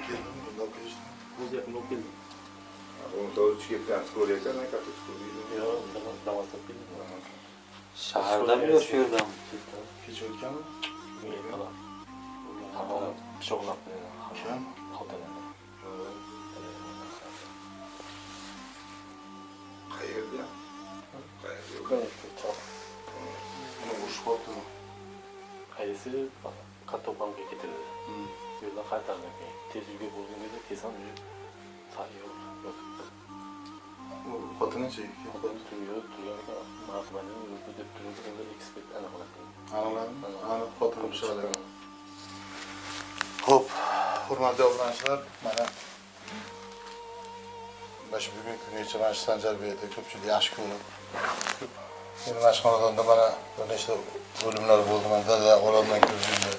keldim, bunda o'qishdim. O'zi yaqin olib keldim. Onu da ölçü getiren skoryaklar ne kadar skoryaklar? Yo'q, davom etib keldim. Shahardan yo shu yerdan? Kecha o'tganmi? Yo'q, pichoqlab Kim? xotinini. Qayerda? Qayerda? Pichoq. Uni urishib qolibdimi? Qaysi Qattoqonga ketildi. Yo'lda qaytardi. Tez uyga bo'lganda tez ham tayyor yotibdi. Xotinichi? Turgan mahkamaning o'zi deb turdi, ekspert aniqladi. Aniqladimi? Aniq xotini pichoqlagan. Xo'p, hurmatli obunachilar, mana bugungi kungacha mana shu Sanjarbekda ko'pchilik yaxshi ko'rib. Endi mana shu xonadonda mana bir nechta o'limlar bo'ldi. Mana dada olamdan ko'zimda.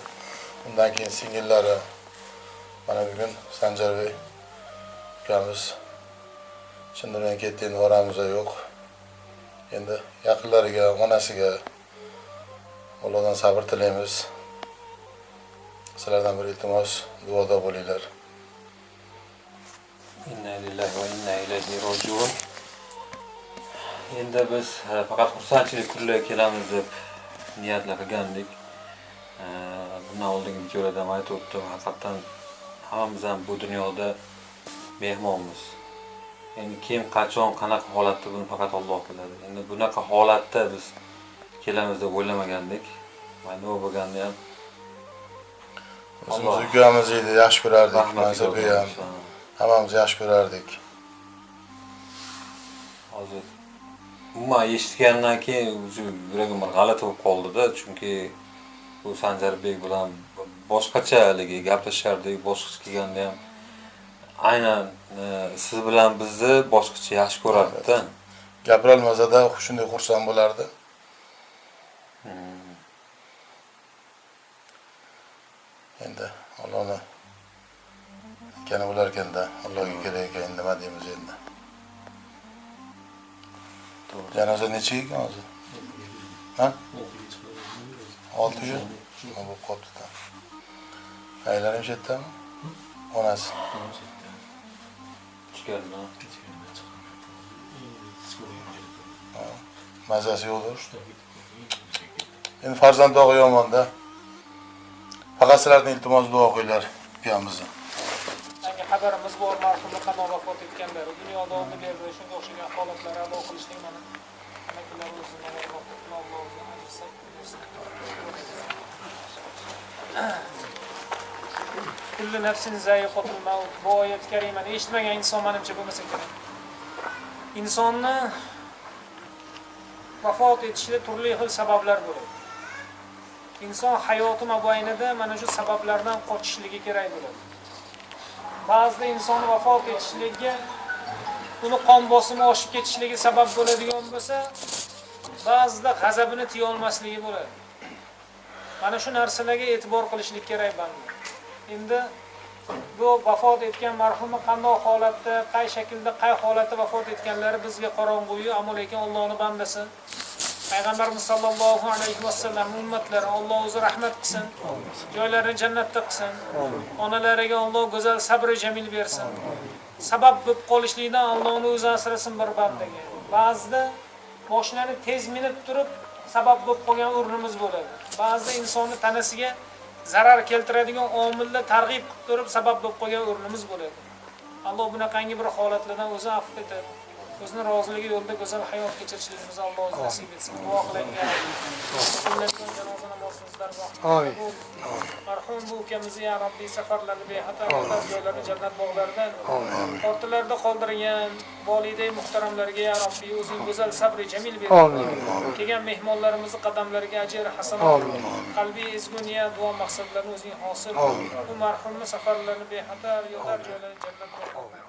Undan keyin singillari mana bugun Sanjarbek ukamiz chindan ketdi, endi oramiz yo'q. Endi yaqinlariga, onasiga Allohdan sabr tilaymiz. Sizlardan bir iltimos, duoda bo'linglar. Inna lillahi va inna ilayhi rojiun. Endi biz faqat xursandchilik kunlar kelamiz deb niyatlar qilgandik. Bundan oldingi videolarda ham aytib o'tdim, haqiqatan hammamiz ham bu dunyoda mehmonmiz. Endi kim qachon qanaqa holatda buni faqat Alloh biladi. Endi bunaqa holatda biz kelamiz deb o'ylamagandik. Mana nima bo'lganda ham O'zimiz ukamiz edi, yaxshi ko'rardik, Mansabek ham. Hammamiz yaxshi ko'rardik. Hozir umuman eshitgandan keyin yuragim g'alati bo'lib qoldi-da, chunki bu Sanjarbek bilan boshqachaligi gaplashardik, boshqacha kelganda ham aynan siz bilan bizni boshqacha yaxshi ko'rardi-da. Gapirolmasa-da shunday xursand bo'lardi. Endi Allohni kana bo'lar ekanda, Allohga kerak ekan, nima deymiz endi. Janoza necha ekan hozir? Ha? 600. Nima bo'lib qolibdi-da? Aylarim chetdami? Onasi. Chiqarma. Mazasi yo'qdir. Endi farzand dog'i yomon-da. Faqat sizlarning iltimos duo qilinglar ukamizni. Yangi xabarimiz bor, marhum qanday vafot etganlar, dunyoda oldi berdi, shunga o'xshagan holatlar ado qilishning mana amakilar o'zini Alloh o'zi ajrsa. Kullu nafsin za'iqatul maut. Bu oyat karimani eshitmagan inson menimcha bo'lmasa kerak. Insonni vafot etishida turli xil sabablar bo'ladi. İnson hayoti mobaynida mana shu sabablardan qochishligi kerak bo'ladi. Ba'zida inson vafot etishligiga uni qon bosimi oshib ketishligi sabab bo'ladigan bo'lsa, ba'zida g'azabini tiya olmasligi bo'ladi. Mana shu narsalarga e'tibor qilishlik kerak banda. Endi bu vafot etgan marhumni qanday holatda, qay shaklda, qay holatda vafot etganlari bizga qorong'u, ammo lekin Allohning bandasi Peygamberimiz sallallahu aleyhi ve sellem ummetlere Allah o'zi rahmat qilsin, joylarini jannatda qilsin, onalariga Alloh go'zal sabr-i jamil bersin. Sabab bo'lib qolishlikdan Allohning o'zi asrasin bir bandaga. Ba'zida moshinani tez minib turib sabab bo'lib qolgan o'rnimiz bo'ladi. Ba'zida insonni tanasiga zarar keltiradigan omillar targ'ib qilib turib sabab bo'lib qolgan o'rnimiz bo'ladi. Alloh bunaqangi bir holatlardan o'zi afv etib, o'zining roziligi yo'lida go'zal hayot kechirishimizni Alloh o'zi nasib etsin. Duo qilaylik. Janoza namozimizdan amin. Marhum bu ukamizni ya Rabbiy safarlarni bexatar joylarni jannat bog'laridan ortilarida qoldirgan voliday muhtaramlarga ya Rabbiy o'zing go'zal sabr-i jamil ber. Kelgan mehmonlarimizni qadamlariga ajr hasanat, qalbiy ezgu niyat duo maqsadlarini o'zing hosil. Bu marhumning safarlarini bexatar yo'llar joylarni jannat bog'laridan